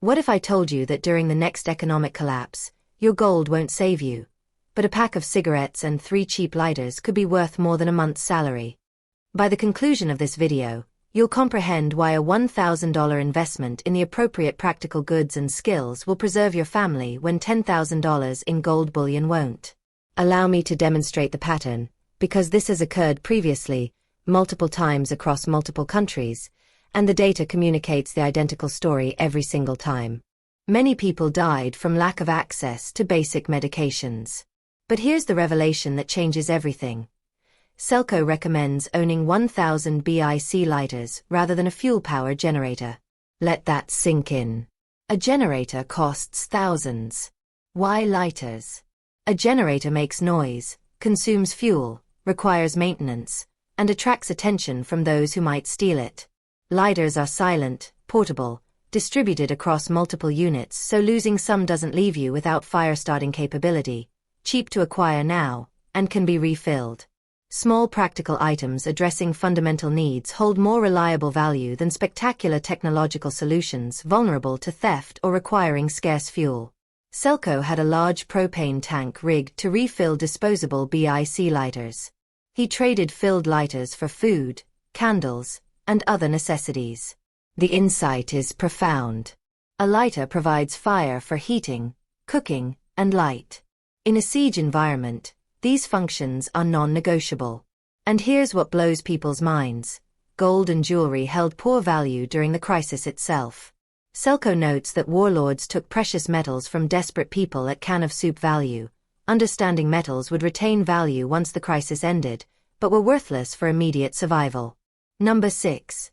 What if I told you that during the next economic collapse, your gold won't save you, but a pack of cigarettes and 3 cheap lighters could be worth more than a month's salary? By the conclusion of this video, you'll comprehend why a $1,000 investment in the appropriate practical goods and skills will preserve your family when $10,000 in gold bullion won't. Allow me to demonstrate the pattern, because this has occurred previously, multiple times across multiple countries, and the data communicates the identical story every single time. Many people died from lack of access to basic medications. But here's the revelation that changes everything. Selco recommends owning 1,000 BIC lighters rather than a fuel power generator. Let that sink in. A generator costs thousands. Why lighters? A generator makes noise, consumes fuel, requires maintenance, and attracts attention from those who might steal it. Lighters are silent, portable, distributed across multiple units, so losing some doesn't leave you without fire-starting capability, cheap to acquire now, and can be refilled. Small practical items addressing fundamental needs hold more reliable value than spectacular technological solutions vulnerable to theft or requiring scarce fuel. Selco had a large propane tank rigged to refill disposable BIC lighters. He traded filled lighters for food, candles, and other necessities. The insight is profound. A lighter provides fire for heating, cooking, and light. In a siege environment, these functions are non-negotiable. And here's what blows people's minds. Gold and jewelry held poor value during the crisis itself. Selco notes that warlords took precious metals from desperate people at can-of-soup value, understanding metals would retain value once the crisis ended, but were worthless for immediate survival. Number 6.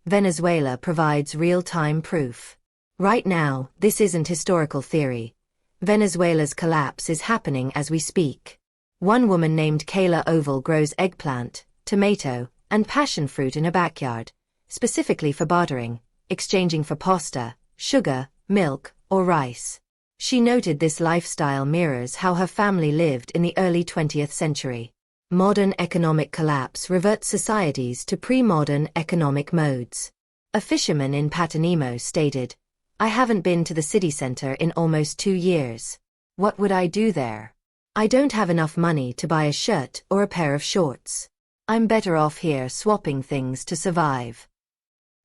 Venezuela provides real-time proof. Right now, this isn't historical theory. Venezuela's collapse is happening as we speak. One woman named Kayla Oval grows eggplant, tomato, and passion fruit in her backyard, specifically for bartering, exchanging for pasta, sugar, milk, or rice. She noted this lifestyle mirrors how her family lived in the early 20th century. Modern economic collapse reverts societies to pre-modern economic modes. A fisherman in Patanimo stated, "I haven't been to the city center in almost 2 years. What would I do there? I don't have enough money to buy a shirt or a pair of shorts. I'm better off here swapping things to survive."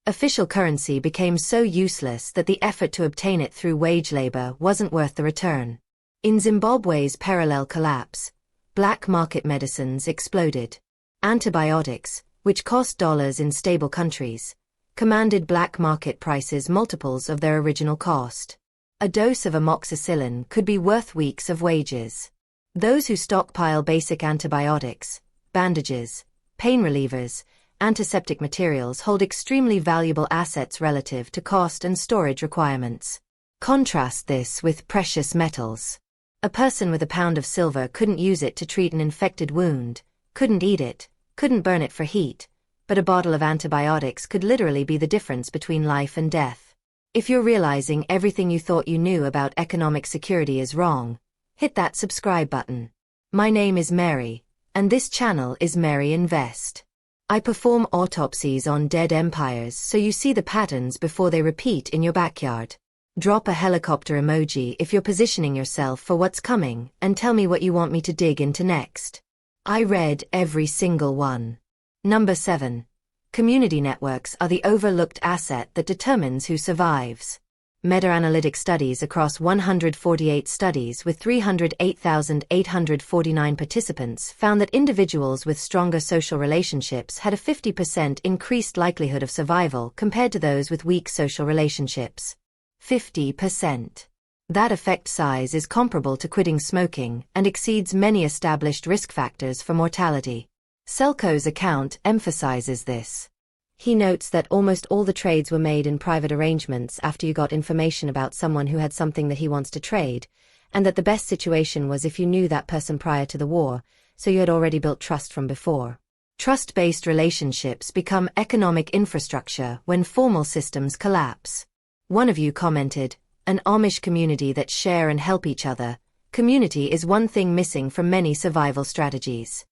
Official currency became so useless that the effort to obtain it through wage labor wasn't worth the return. In Zimbabwe's parallel collapse, black market medicines exploded. Antibiotics, which cost dollars in stable countries, commanded black market prices multiples of their original cost. A dose of amoxicillin could be worth weeks of wages. Those who stockpile basic antibiotics, bandages, pain relievers, antiseptic materials hold extremely valuable assets relative to cost and storage requirements. Contrast this with precious metals. A person with a pound of silver couldn't use it to treat an infected wound, couldn't eat it, couldn't burn it for heat, but a bottle of antibiotics could literally be the difference between life and death. If you're realizing everything you thought you knew about economic security is wrong, hit that subscribe button. My name is Mary, and this channel is Mary Invest. I perform autopsies on dead empires so you see the patterns before they repeat in your backyard. Drop a helicopter emoji if you're positioning yourself for what's coming and tell me what you want me to dig into next. I read every single one. Number 7. Community networks are the overlooked asset that determines who survives. Meta-analytic studies across 148 studies with 308,849 participants found that individuals with stronger social relationships had a 50% increased likelihood of survival compared to those with weak social relationships. 50%. That effect size is comparable to quitting smoking and exceeds many established risk factors for mortality. Selco's account emphasizes this. He notes that almost all the trades were made in private arrangements after you got information about someone who had something that he wants to trade, and that the best situation was if you knew that person prior to the war, so you had already built trust from before. Trust-based relationships become economic infrastructure when formal systems collapse. One of you commented, "An Amish community that share and help each other. Community is one thing missing from many survival strategies."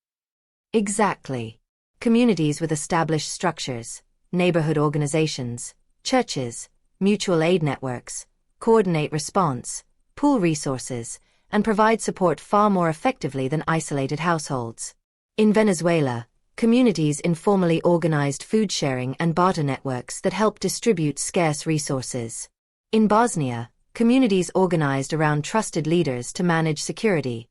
Exactly. Communities with established structures, neighborhood organizations, churches, mutual aid networks, coordinate response, pool resources, and provide support far more effectively than isolated households. In Venezuela, communities informally organized food sharing and barter networks that help distribute scarce resources. In Bosnia, communities organized around trusted leaders to manage security,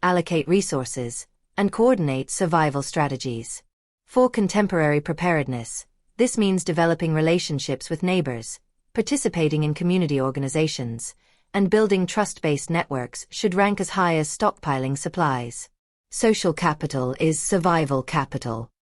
allocate resources, and coordinate survival strategies. For contemporary preparedness, this means developing relationships with neighbors, participating in community organizations, and building trust-based networks should rank as high as stockpiling supplies. Social capital is survival capital.